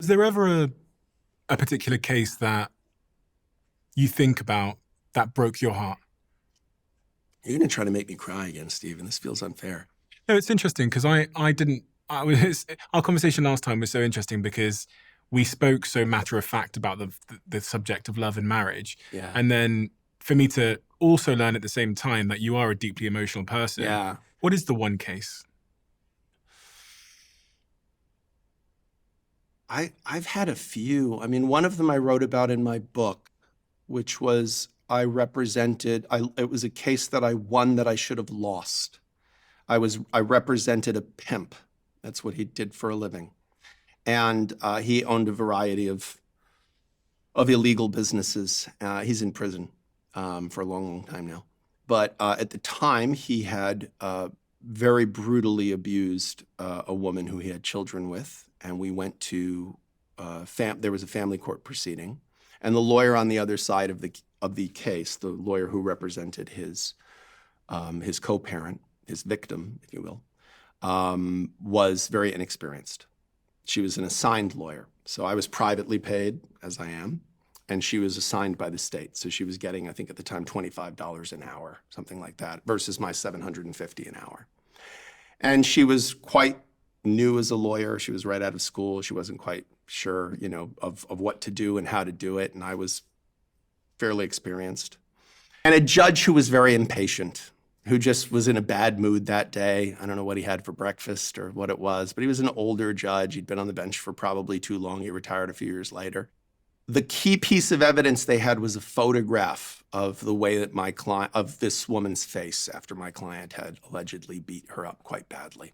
there ever a particular case that you think about that broke your heart? You're going to try to make me cry again, Stephen. This feels unfair. No, it's interesting because our conversation last time was so interesting because we spoke so matter of fact about the subject of love and marriage. Yeah. And then for me to also learn at the same time that you are a deeply emotional person. Yeah. What is the one case? I've had a few. I mean, one of them I wrote about in my book, which was it was a case that I won that I should have lost. I represented a pimp. That's what he did for a living. And he owned a variety of illegal businesses. He's in prison for a long, long time now. But at the time, he had very brutally abused a woman who he had children with. And we went to, there was a family court proceeding. And the lawyer on the other side of the case, the lawyer who represented his co-parent, his victim, if you will, was very inexperienced. She was an assigned lawyer. So I was privately paid, as I am, and she was assigned by the state. So she was getting, I think at the time, $25 an hour, something like that, versus my $750 an hour. And she was quite new as a lawyer. She was right out of school. She wasn't quite sure, of what to do and how to do it. And I was fairly experienced. And a judge who was very impatient, who just was in a bad mood that day. I don't know what he had for breakfast or what it was, but he was an older judge. He'd been on the bench for probably too long. He retired a few years later. The key piece of evidence they had was a photograph of the way that of this woman's face after my client had allegedly beat her up quite badly.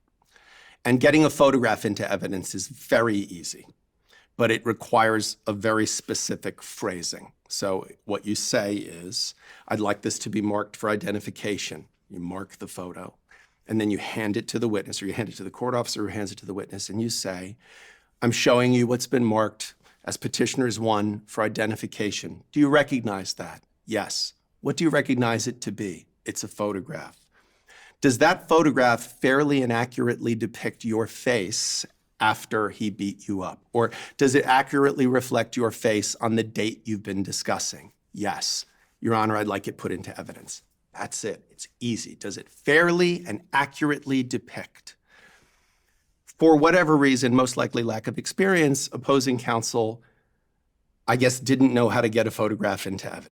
And getting a photograph into evidence is very easy, but it requires a very specific phrasing. So what you say is, I'd like this to be marked for identification. You mark the photo, and then you hand it to the witness, or you hand it to the court officer who hands it to the witness, and you say, I'm showing you what's been marked as petitioner's 1 for identification. Do you recognize that? Yes. What do you recognize it to be? It's a photograph. Does that photograph fairly and accurately depict your face after he beat you up? Or does it accurately reflect your face on the date you've been discussing? Yes. Your Honor, I'd like it put into evidence. That's it. It's easy. Does it fairly and accurately depict? For whatever reason, most likely lack of experience, opposing counsel, I guess, didn't know how to get a photograph into evidence.